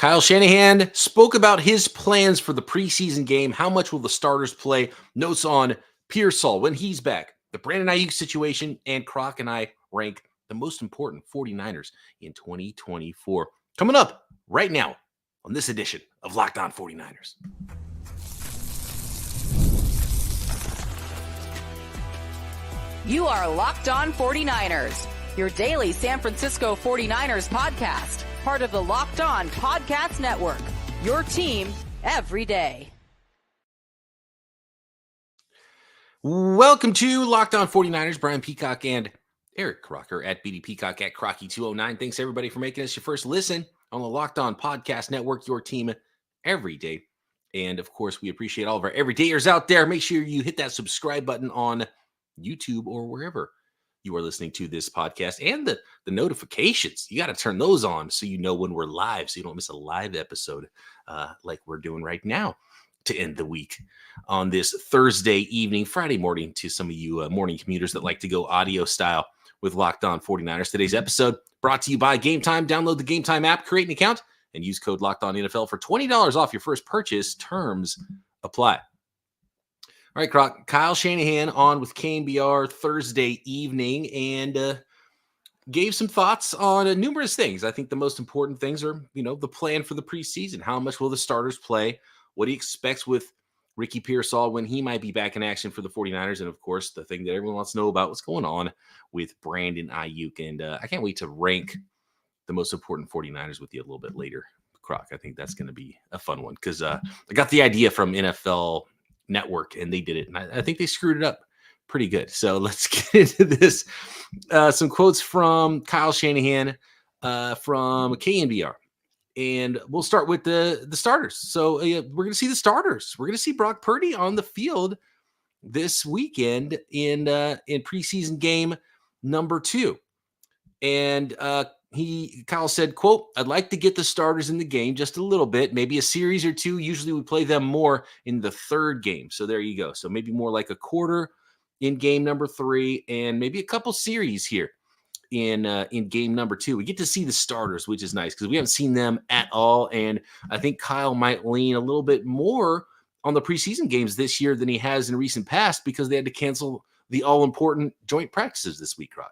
Kyle Shanahan spoke about his plans for the preseason game. How much will the starters play? Notes on Pearsall when he's back, the Brandon Aiyuk situation, and Croc and I rank the most important 49ers in 2024. Coming up right now on this edition of Locked On 49ers. You are Locked On 49ers, your daily San Francisco 49ers podcast, part of the Locked On Podcast Network, your team every day. Welcome to Locked On 49ers. Brian Peacock and Eric Crocker at BD Peacock at Crocky209. Thanks, everybody, for making us your first listen on the Locked On Podcast Network, your team every day. And, of course, we appreciate all of our everydayers out there. Make sure you hit that subscribe button on YouTube or wherever you are listening to this podcast, and the notifications. You got to turn those on so you know when we're live, so you don't miss a live episode like we're doing right now to end the week on this Thursday evening, Friday morning to some of you morning commuters that like to go audio style with Locked On 49ers. Today's episode brought to you by Gametime. Download the Gametime app, create an account, and use code Locked On NFL for $20 off your first purchase. Terms apply. All right, Croc, Kyle Shanahan on with KNBR Thursday evening and gave some thoughts on numerous things. I think the most important things are, the plan for the preseason. How much will the starters play? What he expects with Ricky Pearsall when he might be back in action for the 49ers. And, of course, the thing that everyone wants to know about what's going on with Brandon Aiyuk. And I can't wait to rank the most important 49ers with you a little bit later, Croc. I think that's going to be a fun one because I got the idea from NFL Network and they did it, and I think they screwed it up pretty good. So let's get into this. Some quotes from Kyle Shanahan from KNBR, and we'll start with the starters. So we're going to see the starters. We're going to see Brock Purdy on the field this weekend in preseason game number 2, and Kyle said, quote, "I'd like to get the starters in the game just a little bit, maybe a series or two. Usually we play them more in the third game." So there you go. So maybe more like a quarter in game number 3 and maybe a couple series here in game number 2. We get to see the starters, which is nice because we haven't seen them at all. And I think Kyle might lean a little bit more on the preseason games this year than he has in recent past because they had to cancel the all-important joint practices this week, Rod.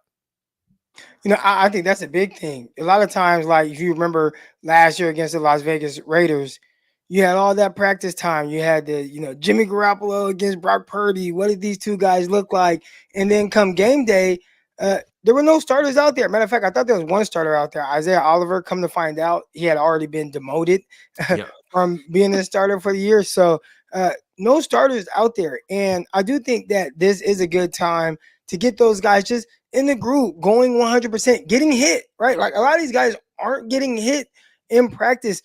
I think that's a big thing. A lot of times, like if you remember last year against the Las Vegas Raiders, you had all that practice time. You had the, Jimmy Garoppolo against Brock Purdy. What did these two guys look like? And then come game day, there were no starters out there. Matter of fact, I thought there was one starter out there. Isaiah Oliver, come to find out, he had already been demoted from being a starter for the year. So no starters out there. And I do think that this is a good time to get those guys just in the group, going 100%, getting hit, right? Like a lot of these guys aren't getting hit in practice.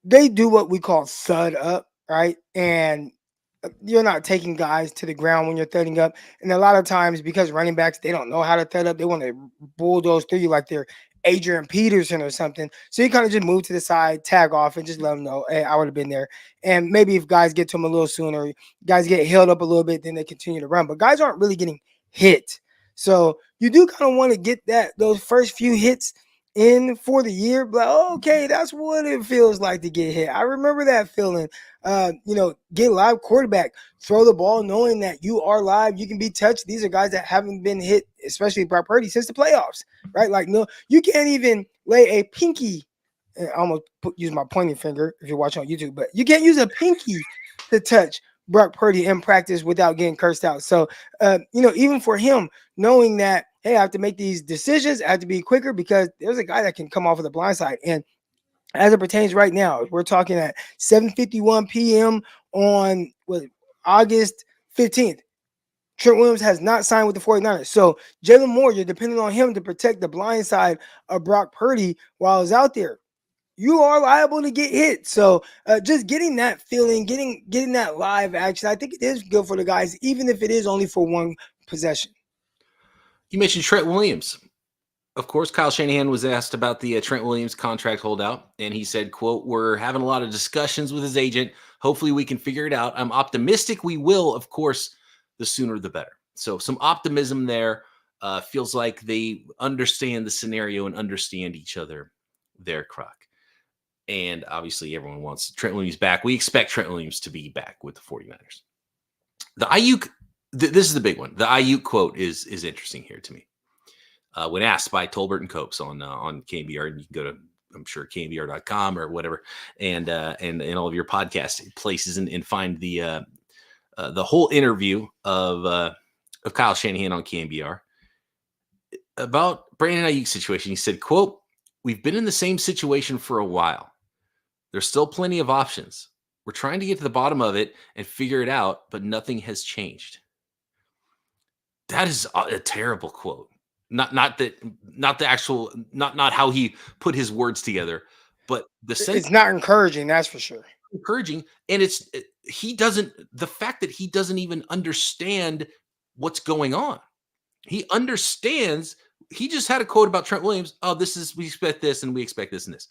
They do what we call thud up, right? And you're not taking guys to the ground when you're thudding up. And a lot of times because running backs, they don't know how to thud up. They want to bulldoze through you like they're Adrian Peterson or something. So you kind of just move to the side, tag off, and just let them know, hey, I would have been there. And maybe if guys get to them a little sooner, guys get held up a little bit, then they continue to run. But guys aren't really getting hit. So you do kind of want to get those first few hits in for the year. But okay, that's what it feels like to get hit. I remember that feeling. Get live quarterback, throw the ball knowing that you are live, you can be touched. These are guys that haven't been hit, especially Brock Purdy, since the playoffs, right? Like, no, you can't even lay a pinky. I almost use my pointing finger if you're watching on YouTube, but you can't use a pinky to touch Brock Purdy in practice without getting cursed out. So, even for him, knowing that, hey, I have to make these decisions, I have to be quicker because there's a guy that can come off of the blind side. And as it pertains right now, we're talking at 7:51 p.m. on August 15th. Trent Williams has not signed with the 49ers. So Jalen Moore, you're depending on him to protect the blind side of Brock Purdy while he's out there. You are liable to get hit. So just getting that feeling, getting that live action, I think it is good for the guys, even if it is only for one possession. You mentioned Trent Williams. Of course, Kyle Shanahan was asked about the Trent Williams contract holdout, and he said, quote, "We're having a lot of discussions with his agent. Hopefully we can figure it out. I'm optimistic we will. Of course, the sooner the better." So some optimism there. Feels like they understand the scenario and understand each other there, Croc. And obviously everyone wants Trent Williams back. We expect Trent Williams to be back with the 49ers. The Aiyuk, this is the big one. The Aiyuk quote is interesting here to me. When asked by Tolbert and Copes on KNBR, and you can go to, I'm sure, knbr.com or whatever, and all of your podcast places and find the whole interview of Kyle Shanahan on KNBR about Brandon Aiyuk's situation. He said, quote, "We've been in the same situation for a while. There's still plenty of options. We're trying to get to the bottom of it and figure it out, but nothing has changed." That is a terrible quote. Not how he put his words together, but it's not encouraging. That's for sure. Encouraging, and the fact that he doesn't even understand what's going on. He understands. He just had a quote about Trent Williams. Oh, we expect this and we expect this and this.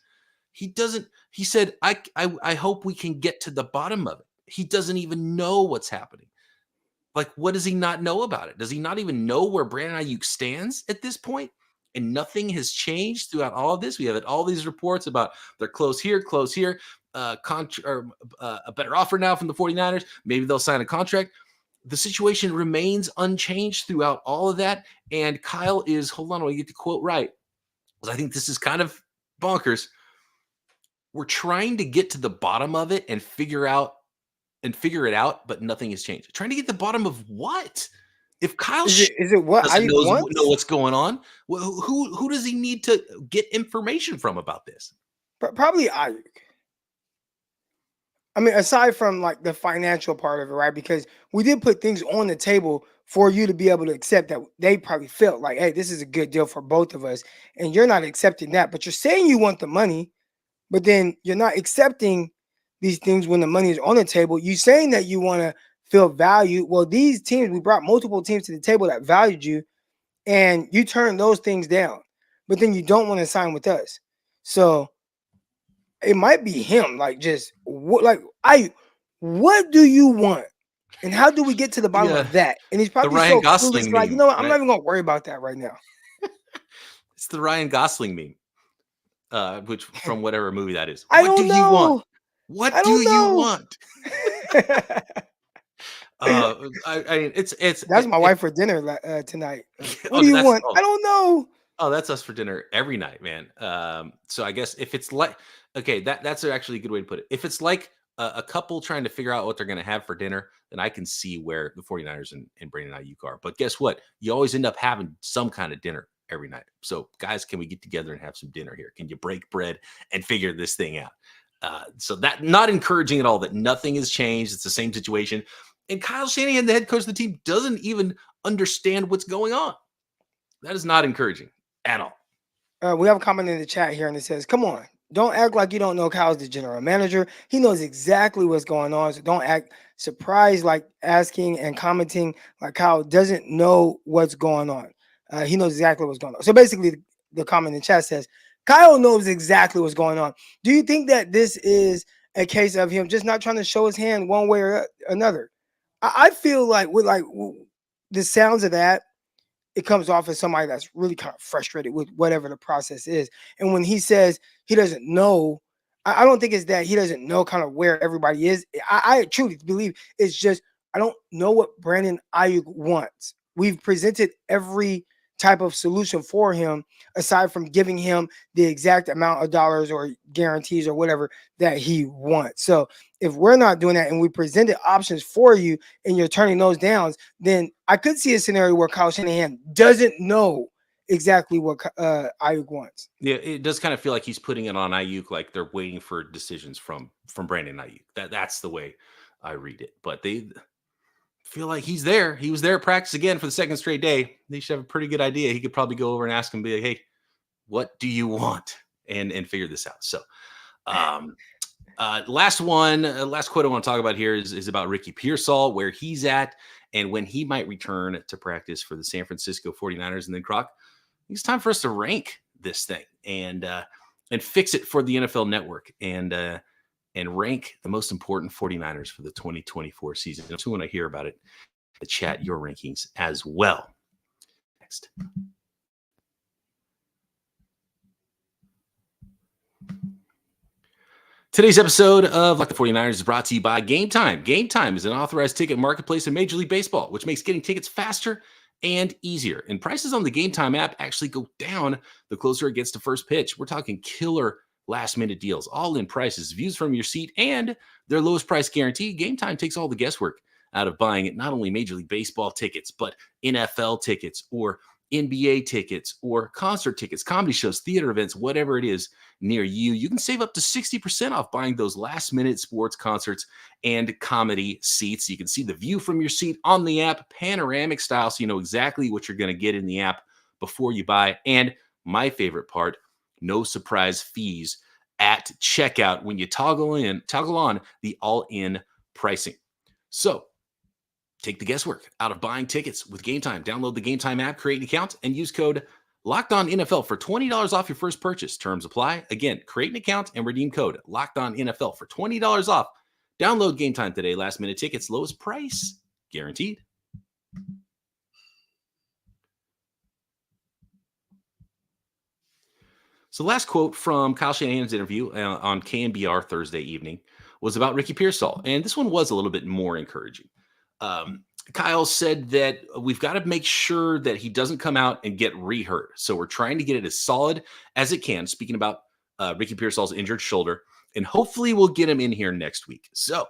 He doesn't. He said, I hope we can get to the bottom of it. He doesn't even know what's happening. Like, what does he not know about it? Does he not even know where Brandon Aiyuk stands at this point? And nothing has changed throughout all of this. We have all these reports about they're close here, a better offer now from the 49ers. Maybe they'll sign a contract. The situation remains unchanged throughout all of that. And Kyle is, hold on, I get the quote right, because I think this is kind of bonkers. We're trying to get to the bottom of it and figure it out, but nothing has changed. Trying to get to the bottom of what? If Kyle is it what doesn't know what's going on, who does he need to get information from about this? Probably Aiyuk. I mean, aside from like the financial part of it, right? Because we did put things on the table for you to be able to accept that they probably felt like, hey, this is a good deal for both of us. And you're not accepting that, but you're saying you want the money, but then you're not accepting these things when the money is on the table. You saying that you want to feel valued. Well, these teams, we brought multiple teams to the table that valued you, and you turn those things down, but then you don't want to sign with us. So it might be him, like, just what do you want? And how do we get to the bottom of that? And he's probably Ryan Gosling meme, like, you know what? I'm right? not even going to worry about that right now. It's the Ryan Gosling meme, which from whatever movie that is. What do you want? What do you want? That's my wife for dinner tonight. What do you want? I don't know. Oh, that's us for dinner every night, man. So I guess if it's like, okay, that's actually a good way to put it. If it's like a couple trying to figure out what they're going to have for dinner, then I can see where the 49ers and Brandon Aiyuk are. But guess what? You always end up having some kind of dinner every night. So guys, can we get together and have some dinner here? Can you break bread and figure this thing out? So that not encouraging at all, that nothing has changed. It's the same situation. And Kyle Shanahan, the head coach of the team, doesn't even understand what's going on. That is not encouraging at all. We have a comment in the chat here, and it says, come on, don't act like you don't know Kyle's the general manager. He knows exactly what's going on. So don't act surprised, like asking and commenting like Kyle doesn't know what's going on. He knows exactly what's going on. So basically, the comment in the chat says, Kyle knows exactly what's going on. Do you think that this is a case of him just not trying to show his hand one way or another? I feel like with the sounds of that, it comes off as somebody that's really kind of frustrated with whatever the process is. And when he says he doesn't know, I don't think it's that he doesn't know kind of where everybody is. I truly believe it's just, I don't know what Brandon Aiyuk wants. We've presented every type of solution for him, aside from giving him the exact amount of dollars or guarantees or whatever that he wants. So if we're not doing that and we presented options for you and you're turning those down, then I could see a scenario where Kyle Shanahan doesn't know exactly what Aiyuk wants. Yeah, it does kind of feel like he's putting it on Aiyuk, like they're waiting for decisions from Brandon Aiyuk. That's the way I read it. But they feel like he's there. He was there at practice again for the second straight day. They should have a pretty good idea. He could probably go over and ask him, be like, hey, what do you want? And figure this out. So last quote I want to talk about here is about Ricky Pearsall, where he's at and when he might return to practice for the San Francisco 49ers. And then Croc, it's time for us to rank this thing and fix it for the NFL Network and rank the most important 49ers for the 2024 season. I also want to hear about it. Chat your rankings as well. Next. Today's episode of Like the 49ers is brought to you by Gametime. Gametime is an authorized ticket marketplace in Major League Baseball, which makes getting tickets faster and easier. And prices on the Gametime app actually go down the closer it gets to first pitch. We're talking killer last-minute deals, all-in prices, views from your seat, and their lowest price guarantee. Gametime takes all the guesswork out of buying not only Major League Baseball tickets, but NFL tickets or NBA tickets or concert tickets, comedy shows, theater events, whatever it is near you. You can save up to 60% off buying those last minute sports concerts and comedy seats. You can see the view from your seat on the app, panoramic style, so you know exactly what you're going to get in the app before you buy. And my favorite part, no surprise fees at checkout when you toggle on the all-in pricing. So take the guesswork out of buying tickets with Gametime. Download the Gametime app, create an account, and use code LOCKEDONNFL for $20 off your first purchase. Terms apply. Again, create an account and redeem code LOCKEDONNFL for $20 off. Download Gametime today. Last minute tickets, lowest price guaranteed. So, last quote from Kyle Shanahan's interview on KNBR Thursday evening was about Ricky Pearsall, and this one was a little bit more encouraging. Kyle said that we've got to make sure that he doesn't come out and get re-hurt. So we're trying to get it as solid as it can. Speaking about Ricky Pearsall's injured shoulder, and hopefully we'll get him in here next week. So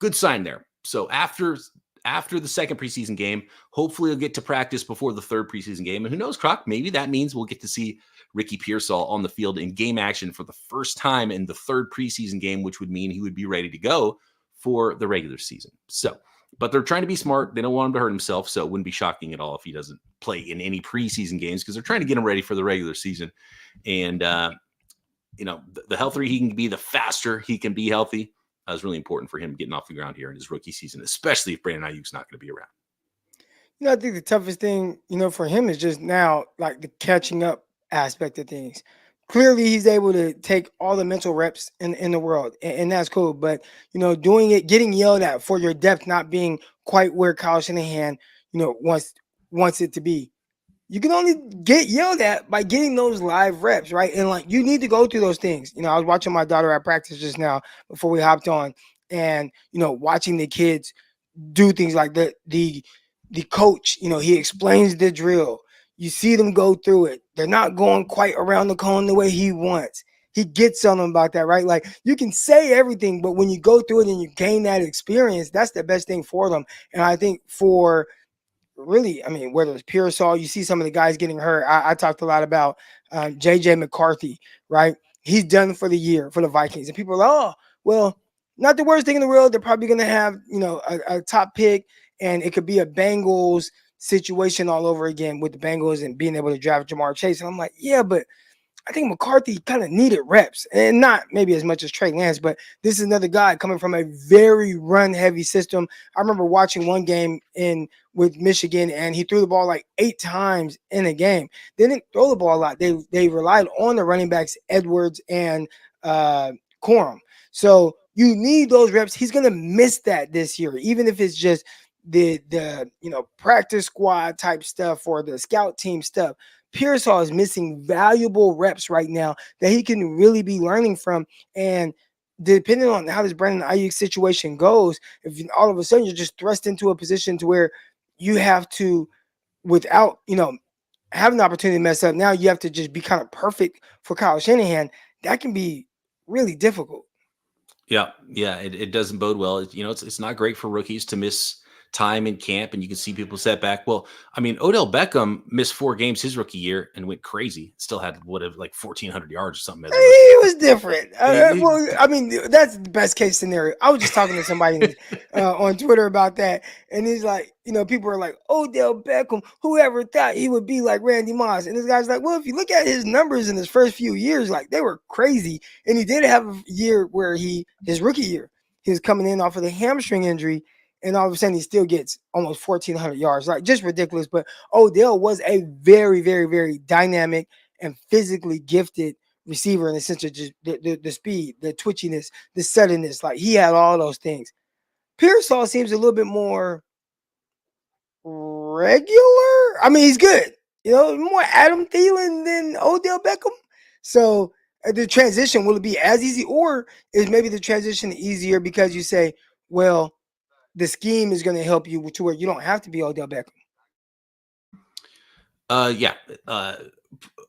good sign there. So after the second preseason game, hopefully he'll get to practice before the third preseason game. And who knows, Croc, maybe that means we'll get to see Ricky Pearsall on the field in game action for the first time in the third preseason game, which would mean he would be ready to go for the regular season. So, but they're trying to be smart. They don't want him to hurt himself. So it wouldn't be shocking at all if he doesn't play in any preseason games because they're trying to get him ready for the regular season. And, the healthier he can be, the faster he can be healthy. That was really important for him getting off the ground here in his rookie season, especially if Brandon Aiyuk's not going to be around. I think the toughest thing, for him is just now, like the catching up aspect of things. Clearly, he's able to take all the mental reps in the world, and that's cool. But, doing it, getting yelled at for your depth not being quite where Kyle Shanahan, wants it to be. You can only get yelled at by getting those live reps, right? And, you need to go through those things. I was watching my daughter at practice just now before we hopped on, and, watching the kids do things like the coach, he explains the drill. You see them go through it. They're not going quite around the cone the way he wants. He gets on them about that, right? Like, you can say everything, but when you go through it and you gain that experience, that's the best thing for them. And I think for really, whether it's Pearsall, you see some of the guys getting hurt. I talked a lot about J.J. McCarthy, right? He's done for the year for the Vikings. And people are like, oh, well, not the worst thing in the world. They're probably going to have, a top pick, and it could be a Bengals situation all over again with the Bengals and being able to draft Jamar Chase. And I'm like, yeah, but I think McCarthy kind of needed reps, and not maybe as much as Trey Lance, but this is another guy coming from a very run-heavy system. I remember watching one game with Michigan, and he threw the ball like 8 times in a game. They didn't throw the ball a lot. They relied on the running backs, Edwards and Corum. So you need those reps. He's going to miss that this year, even if it's just the practice squad type stuff or the scout team stuff. Pearsall is missing valuable reps right now that he can really be learning from. And depending on how this Brandon Aiyuk situation goes, if all of a sudden you're just thrust into a position to where you have to, without, having the opportunity to mess up, now you have to just be kind of perfect for Kyle Shanahan, that can be really difficult. Yeah, it doesn't bode well. It's not great for rookies to miss time in camp, and you can see people set back. Well, Odell Beckham missed 4 games his rookie year and went crazy. Still had like 1,400 yards or something. He was different. That's the best case scenario. I was just talking to somebody on Twitter about that, and he's like, people are like, Odell Beckham, whoever thought he would be like Randy Moss? And this guy's like, well, if you look at his numbers in his first few years, like, they were crazy. And he did have a year where his rookie year, he was coming in off of the hamstring injury, and all of a sudden he still gets almost 1,400 yards, like, just ridiculous. But Odell was a very, very, very dynamic and physically gifted receiver in the sense of just the speed, the twitchiness, the suddenness. Like, he had all those things. Pearsall seems a little bit more regular. He's good. More Adam Thielen than Odell Beckham. So the transition, will it be as easy, or is maybe the transition easier because you say, well, the scheme is going to help you to where you don't have to be Odell Beckham? Yeah.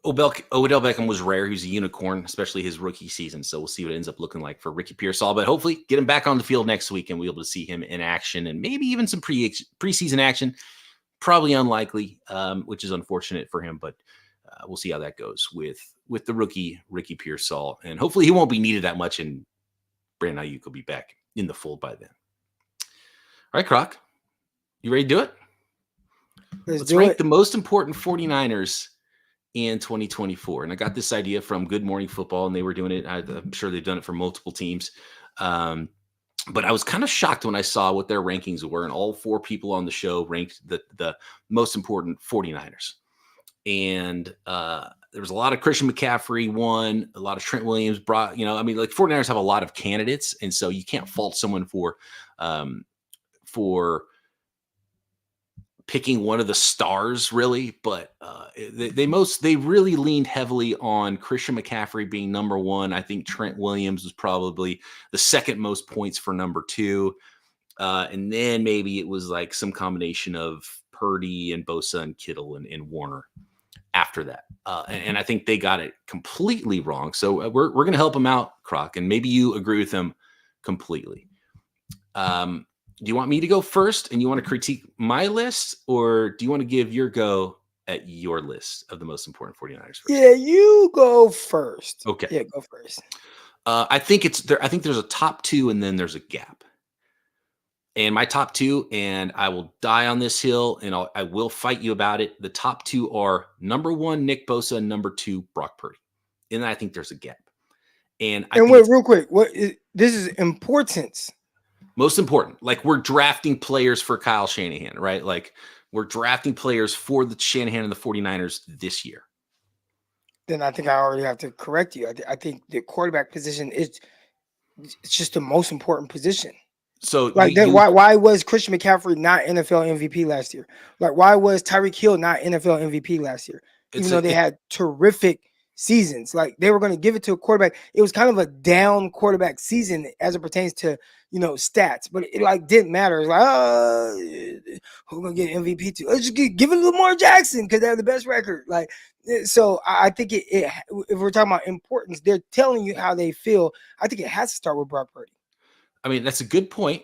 Odell Beckham was rare. He was a unicorn, especially his rookie season. So we'll see what it ends up looking like for Ricky Pearsall. But hopefully get him back on the field next week and we'll be able to see him in action and maybe even some preseason action. Probably unlikely, which is unfortunate for him. But we'll see how that goes with the rookie Ricky Pearsall. And hopefully he won't be needed that much and Brandon Aiyuk will be back in the fold by then. All right, Croc, you ready to do it? Let's rank the most important 49ers in 2024. And I got this idea from Good Morning Football, and they were doing it. I'm sure they've done it for multiple teams. But I was kind of shocked when I saw what their rankings were, and all 4 people on the show ranked the most important 49ers. And there was a lot of Christian McCaffrey won, a lot of Trent Williams brought, 49ers have a lot of candidates. And so you can't fault someone for picking one of the stars, really, but they really leaned heavily on Christian McCaffrey being number 1. I think Trent Williams was probably the second most points for number 2, and then maybe it was like some combination of Purdy and Bosa and Kittle and Warner after that, and I think they got it completely wrong. So we're going to help them out, Croc, and maybe you agree with them completely. Do you want me to go first and you want to critique my list, or do you want to give your go at your list of the most important 49ers first? Yeah, you go first. Okay. Yeah, go first. I think there's a top 2 and then there's a gap. And my top 2, and I will die on this hill and I will fight you about it. The top 2 are number 1, Nick Bosa, and number 2, Brock Purdy. And I think there's a gap. And wait, real quick, this is importance. Most important, like we're drafting players for Kyle Shanahan, right? Like we're drafting players for the Shanahan and the 49ers this year. Then I think I already have to correct you. I think the quarterback position it's just the most important position. So like why was Christian McCaffrey not NFL MVP last year? Like why was Tyreek Hill not NFL MVP last year? Even though they had terrific seasons, like they were going to give it to a quarterback. It was kind of a down quarterback season as it pertains to stats, but it like didn't matter. It's like, who's gonna get MVP to? Let's just give it to Lamar Jackson because they have the best record. Like, so I think it if we're talking about importance, they're telling you how they feel. I think it has to start with Brock Purdy. I mean, that's a good point.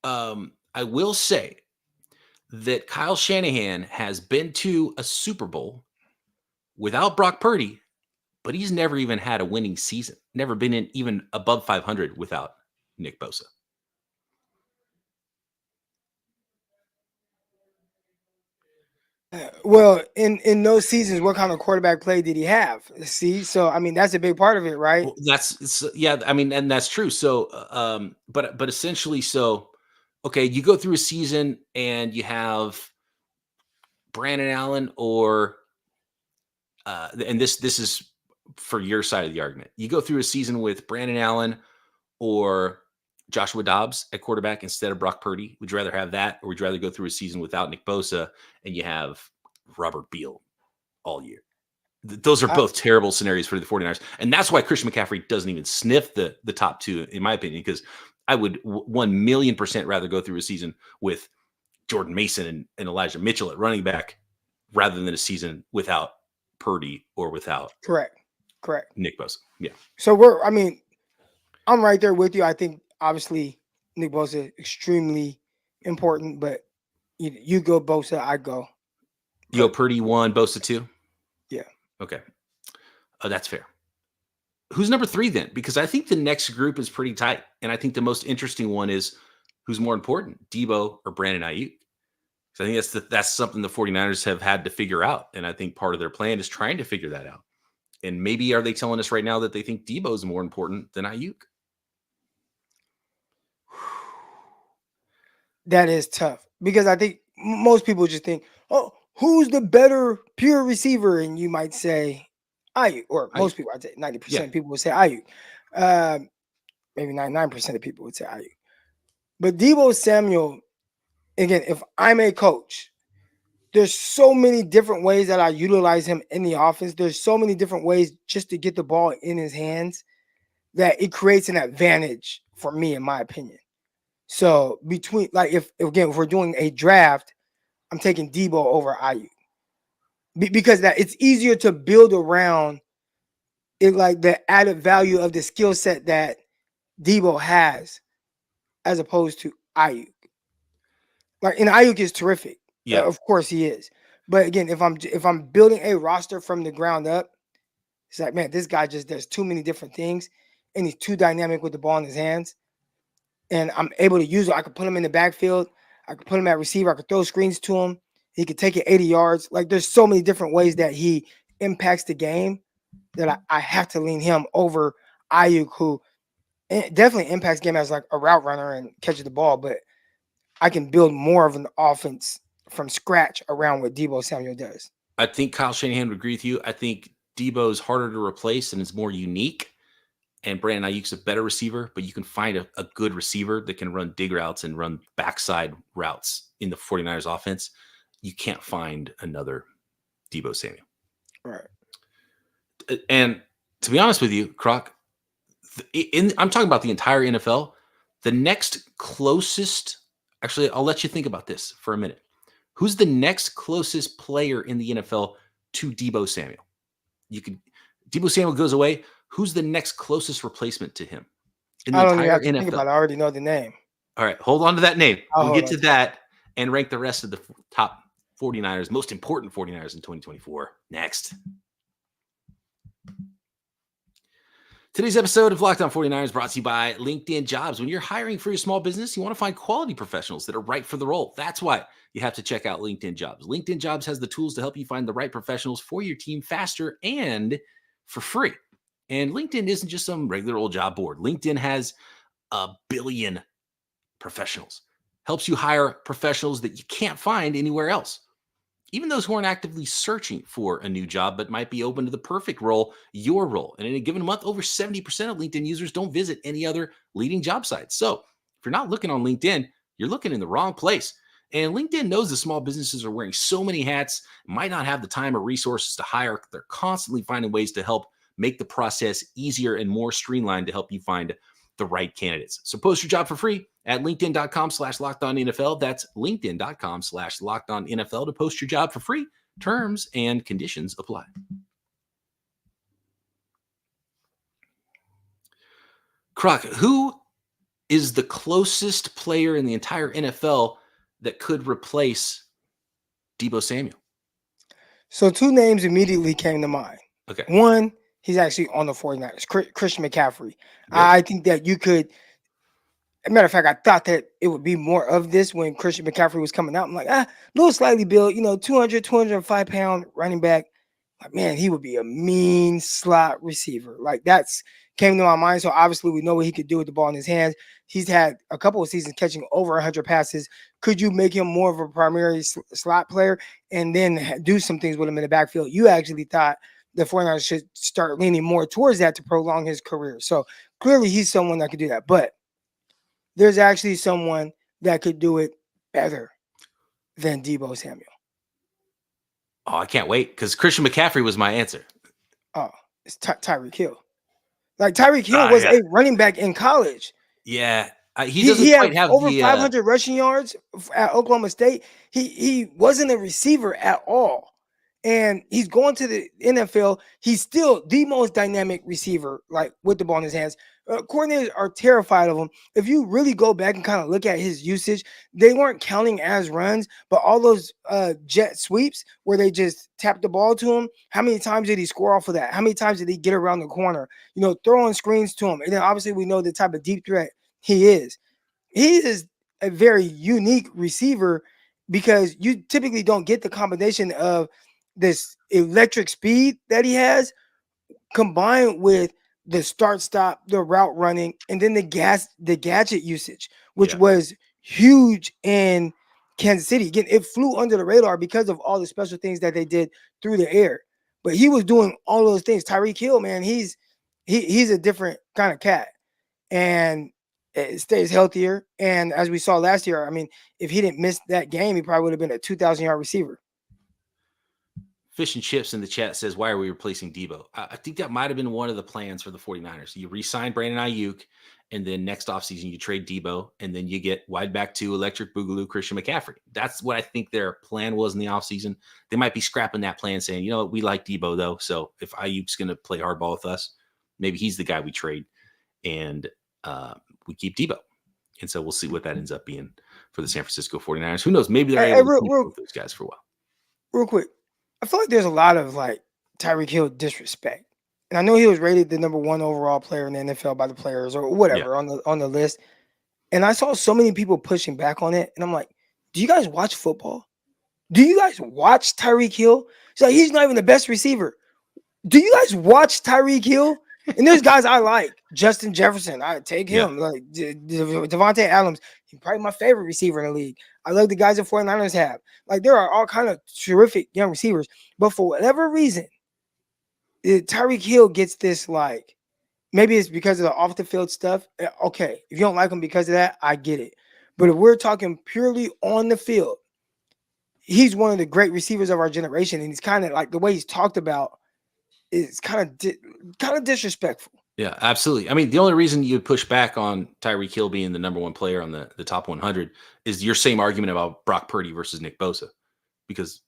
I will say that Kyle Shanahan has been to a Super Bowl without Brock Purdy, but he's never even had a winning season. Never been in even above 500 without Nick Bosa. Well, in those seasons, what kind of quarterback play did he have? See, so I mean, that's a big part of it, right? Well, yeah. I mean, and that's true. So, but essentially, so okay, you go through a season and you have Brandon Allen, or and this is for your side of the argument. You go through a season with Brandon Allen or Joshua Dobbs at quarterback instead of Brock Purdy. Would you rather have that, or would you rather go through a season without Nick Bosa and you have Robert Beal all year? Those are both terrible scenarios for the 49ers. And that's why Christian McCaffrey doesn't even sniff the top 2, in my opinion, because I would 1,000,000% rather go through a season with Jordan Mason and Elijah Mitchell at running back rather than a season without Purdy or without correct Nick Bosa. Yeah. So I'm right there with you. I think obviously Nick Bosa extremely important, but you go Bosa, I go. You go Purdy 1, Bosa 2? Yeah. Okay. Oh, that's fair. Who's number 3 then? Because I think the next group is pretty tight. And I think the most interesting one is who's more important, Debo or Brandon Aiyuk? So I think that's something the 49ers have had to figure out. And I think part of their plan is trying to figure that out. And maybe are they telling us right now that they think Debo is more important than Aiyuk? That is tough because I think most people just think, oh, who's the better pure receiver? And you might say Aiyuk, or most people, I'd say 90% of people would say Aiyuk. Maybe 99% of people would say Aiyuk. But Debo Samuel, again, if I'm a coach, there's so many different ways that I utilize him in the offense. There's so many different ways just to get the ball in his hands that it creates an advantage for me, in my opinion. So between, like, if we're doing a draft, I'm taking Debo over Aiyuk because that it's easier to build around it, like the added value of the skill set that Debo has as opposed to Aiyuk. Like, and Aiyuk is terrific. Yeah. Of course he is. But again, if I'm building a roster from the ground up, it's like, man, this guy just does too many different things, and he's too dynamic with the ball in his hands. And I'm able to use it. I could put him in the backfield. I could put him at receiver. I could throw screens to him. He could take it 80 yards. Like, there's so many different ways that he impacts the game that I have to lean him over Aiyuk, who definitely impacts game as like a route runner and catches the ball, but I can build more of an offense from scratch around what Debo Samuel does. I think Kyle Shanahan would agree with you. I think Debo's harder to replace and is more unique. And Brandon Aiyuk's a better receiver, but you can find a good receiver that can run dig routes and run backside routes in the 49ers offense. You can't find another Debo Samuel. Right. And to be honest with you, Croc, I'm talking about the entire NFL. The next closest, actually, I'll let you think about this for a minute. Who's the next closest player in the NFL to Debo Samuel? Debo Samuel goes away. Who's the next closest replacement to him in the I don't even entire have to NFL? think about it. I already know the name. All right, hold on to that name. I'll We'll hold get to on. that and rank the rest of the top 49ers, most important 49ers in 2024 next. Today's episode of Locked On 49ers brought to you by LinkedIn Jobs. When you're hiring for your small business, you want to find quality professionals that are right for the role. That's why you have to check out LinkedIn Jobs. LinkedIn Jobs has the tools to help you find the right professionals for your team faster and for free. And LinkedIn isn't just some regular old job board. LinkedIn has a billion professionals. Helps you hire professionals that you can't find anywhere else. Even those who aren't actively searching for a new job, but might be open to the perfect role, your role. And in a given month, over 70% of LinkedIn users don't visit any other leading job sites. So if you're not looking on LinkedIn, you're looking in the wrong place. And LinkedIn knows that small businesses are wearing so many hats, might not have the time or resources to hire. They're constantly finding ways to help make the process easier and more streamlined to help you find the right candidates. So post your job for free at linkedin.com/lockedonnfl. That's linkedin.com/lockedonnfl to post your job for free. Terms and conditions apply. Croc, who is the closest player in the entire NFL that could replace Debo Samuel? So two names immediately came to mind. Okay. One, he's actually on the 49ers, Christian McCaffrey. Yep. I think that you could, as a matter of fact, I thought that it would be more of this when Christian McCaffrey was coming out. I'm like, little slightly built, 205 pound running back. Like, man, he would be a mean slot receiver. Like, that's came to my mind. So obviously we know what he could do with the ball in his hands. He's had a couple of seasons catching over 100 passes. Could you make him more of a primary slot player and then do some things with him in the backfield? You actually thought the 49ers should start leaning more towards that to prolong his career. So clearly he's someone that could do that. But there's actually someone that could do it better than Debo Samuel. Oh, I can't wait because Christian McCaffrey was my answer. Oh, it's Tyreek Hill. Like, Tyreek Hill was a running back in college. Yeah. He doesn't quite have over the 500 rushing yards at Oklahoma State. He wasn't a receiver at all. And he's going to the NFL. He's still the most dynamic receiver, like, with the ball in his hands. Coordinators are terrified of him. If you really go back and kind of look at his usage, they weren't counting as runs, but all those jet sweeps where they just tap the ball to him, how many times did he score off of that? How many times did he get around the corner? Throwing screens to him. And then obviously we know the type of deep threat he is. He is a very unique receiver because you typically don't get the combination of this electric speed that he has combined with the start-stop, the route running, and then the gadget usage, which was huge in Kansas City. Again, it flew under the radar because of all the special things that they did through the air. But he was doing all those things. Tyreek Hill, man, he's a different kind of cat. And it stays healthier. And as we saw last year, I mean, if he didn't miss that game, he probably would have been a 2,000-yard receiver. Fish and Chips in the chat says, why are we replacing Debo? I think that might have been one of the plans for the 49ers. You re-sign Brandon Aiyuk, and then next offseason you trade Debo, and then you get wide back to electric boogaloo Christian McCaffrey. That's what I think their plan was in the offseason. They might be scrapping that plan, saying, you know what, we like Debo, though. So if Ayuk's going to play hardball with us, maybe he's the guy we trade, and we keep Debo. And so we'll see what that ends up being for the San Francisco 49ers. Who knows? Maybe they're able to keep both those guys for a while. Real quick, I feel like there's a lot of like Tyreek Hill disrespect. And I know he was rated the number 1 overall player in the NFL by the players or whatever on the list. And I saw so many people pushing back on it. And I'm like, do you guys watch football? Do you guys watch Tyreek Hill? It's like, he's not even the best receiver. Do you guys watch Tyreek Hill? And there's guys I like. Justin Jefferson, I take him. Like Devontae Adams, he's probably my favorite receiver in the league. I love the guys the 49ers have. Like, there are all kind of terrific young receivers. But for whatever reason, Tyreek Hill gets this, like, maybe it's because of the off-the-field stuff. Okay, if you don't like him because of that, I get it. But if we're talking purely on the field, he's one of the great receivers of our generation. And he's kind of like, the way he's talked about is kind of disrespectful. Yeah, absolutely. I mean, the only reason you push back on Tyreek Hill being the number 1 player on the top 100 is your same argument about Brock Purdy versus Nick Bosa, because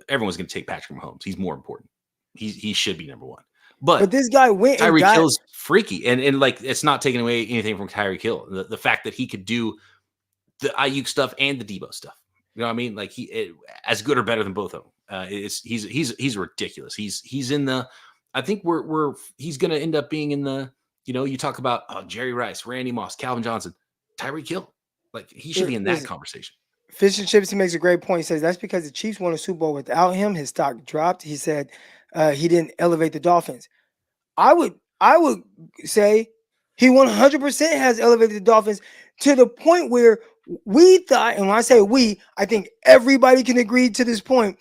everyone's going to take Patrick Mahomes. He's more important. He should be number 1. But this guy went and Tyreek Hill's freaky, and like, it's not taking away anything from Tyreek Hill. The fact that he could do the Ayuk stuff and the Debo stuff. You know what I mean? Like, as good or better than both of them. He's ridiculous. He's in the. I think he's going to end up being in the, you talk about Jerry Rice, Randy Moss, Calvin Johnson, Tyreek Hill. Like, he should be in that conversation. Fish and Chips, he makes a great point. He says that's because the Chiefs won a Super Bowl without him. His stock dropped. He said he didn't elevate the Dolphins. I would say he 100% has elevated the Dolphins to the point where we thought, and when I say we, I think everybody can agree to this point,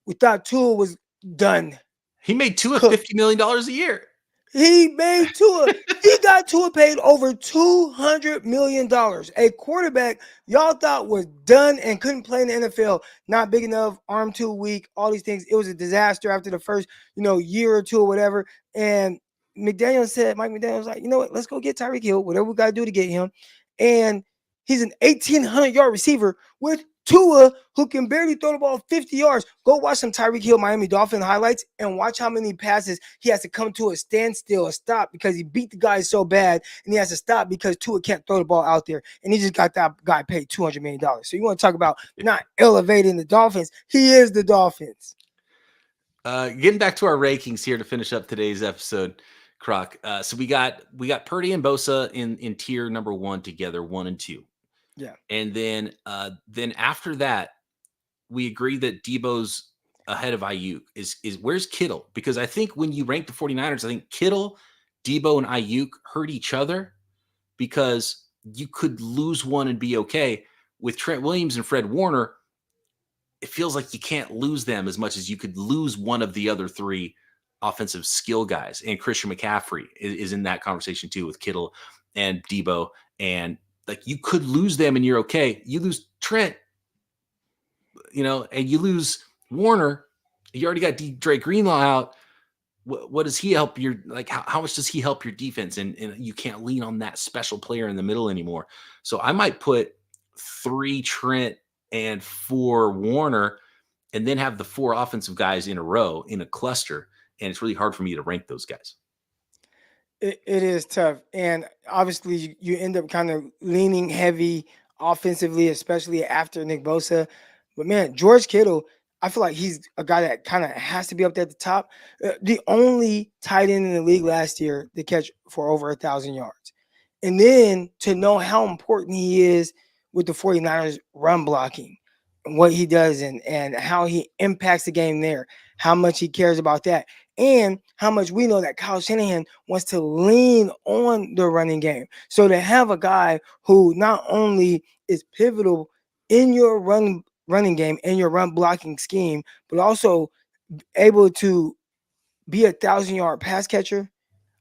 we thought Tua was done. He made Tua $50 million a year. He made Tua. He got Tua paid over $200 million. A quarterback y'all thought was done and couldn't play in the NFL. Not big enough, arm too weak, all these things. It was a disaster after the first, year or two or whatever. And Mike McDaniel was like, you know what? Let's go get Tyreek Hill, whatever we got to do to get him. And he's an 1,800-yard receiver with Tua, who can barely throw the ball 50 yards. Go watch some Tyreek Hill Miami Dolphin highlights and watch how many passes he has to come to a standstill, a stop, because he beat the guy so bad, and he has to stop because Tua can't throw the ball out there, and he just got that guy paid $200 million. So you want to talk about not elevating the Dolphins? He is the Dolphins. Getting back to our rankings here to finish up today's episode, Croc. So we got Purdy and Bosa in tier number 1 together, 1 and 2. Yeah. And then after that, we agree that Debo's ahead of Ayuk. Is where's Kittle? Because I think when you rank the 49ers, I think Kittle, Debo, and Ayuk hurt each other, because you could lose one and be okay. With Trent Williams and Fred Warner, it feels like you can't lose them as much as you could lose one of the other 3 offensive skill guys. And Christian McCaffrey is in that conversation too, with Kittle and Debo. And like, you could lose them and you're okay. You lose Trent, and you lose Warner. You already got Dre Greenlaw out. What does he help your, like, how much does he help your defense? And you can't lean on that special player in the middle anymore. So I might put 3 Trent and 4 Warner, and then have the 4 offensive guys in a row in a cluster. And it's really hard for me to rank those guys. It is tough. And obviously you end up kind of leaning heavy offensively, especially after Nick Bosa. But man, George Kittle, I feel like he's a guy that kind of has to be up there at the top. The only tight end in the league last year to catch for over 1,000 yards. And then to know how important he is with the 49ers run blocking and what he does and how he impacts the game there, how much he cares about that. And how much we know that Kyle Shanahan wants to lean on the running game. So to have a guy who not only is pivotal in your running game and your run blocking scheme, but also able to be 1,000-yard pass catcher,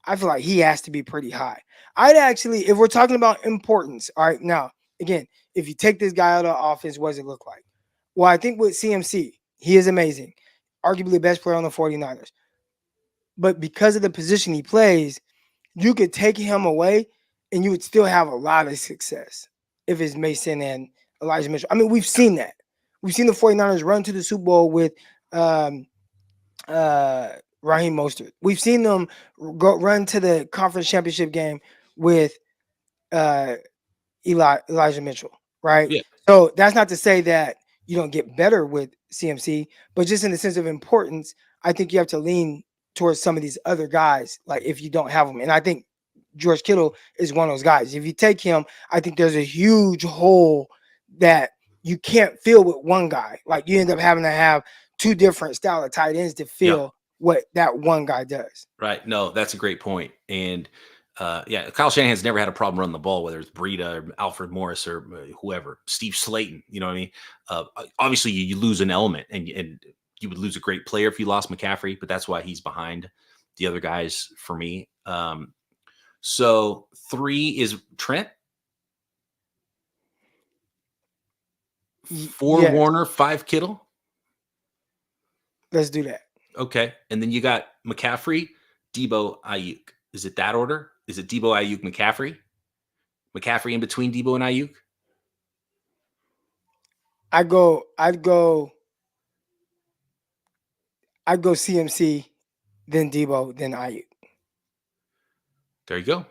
I feel like he has to be pretty high. I'd actually, if we're talking about importance, all right, now, again, if you take this guy out of the offense, what does it look like? Well, I think with CMC, he is amazing. arguably the best player on the 49ers. But because of the position he plays, you could take him away and you would still have a lot of success if it's Mason and Elijah Mitchell. I mean, we've seen that. We've seen the 49ers run to the Super Bowl with Raheem Mostert. We've seen them run to the conference championship game with Elijah Mitchell, right? Yeah. So that's not to say that you don't get better with CMC, but just in the sense of importance, I think you have to lean towards some of these other guys, like if you don't have them. And I think George Kittle is one of those guys. If you take him, I think there's a huge hole that you can't fill with one guy. Like you end up having to have two different style of tight ends to fill what that one guy does. Right. No, that's a great point. And Kyle Shanahan's never had a problem running the ball, whether it's Breida or Alfred Morris or whoever, Steve Slayton. You know what I mean? Obviously, you lose an element, and you would lose a great player if you lost McCaffrey, but that's why he's behind the other guys for me. So 3 is Trent. 4 Warner, 5 Kittle. Let's do that. Okay. And then you got McCaffrey, Debo, Aiyuk. Is it that order? Is it Debo, Aiyuk, McCaffrey? McCaffrey in between Debo and Aiyuk? I'd go CMC, then Debo, then Aiyuk. There you go.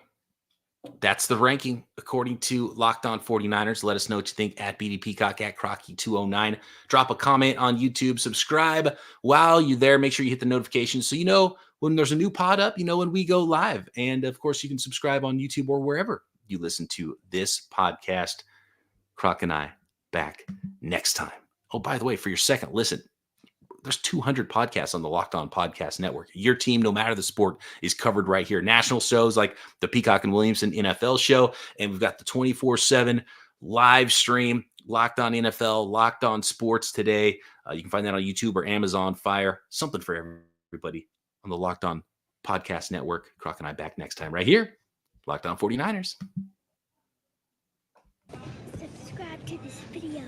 That's the ranking according to Locked On 49ers. Let us know what you think at BD Peacock, at Crocky209. Drop a comment on YouTube. Subscribe while you're there. Make sure you hit the notifications so you know when there's a new pod up, you know when we go live. And, of course, you can subscribe on YouTube or wherever you listen to this podcast. Croc and I back next time. Oh, by the way, for your second listen, there's 200 podcasts on the Locked On Podcast Network. Your team, no matter the sport, is covered right here. National shows like the Peacock and Williamson NFL show, and we've got the 24/7 live stream, Locked On NFL, Locked On Sports Today. You can find that on YouTube or Amazon Fire. Something for everybody on the Locked On Podcast Network. Croc and I back next time right here. Locked On 49ers. Subscribe to this video.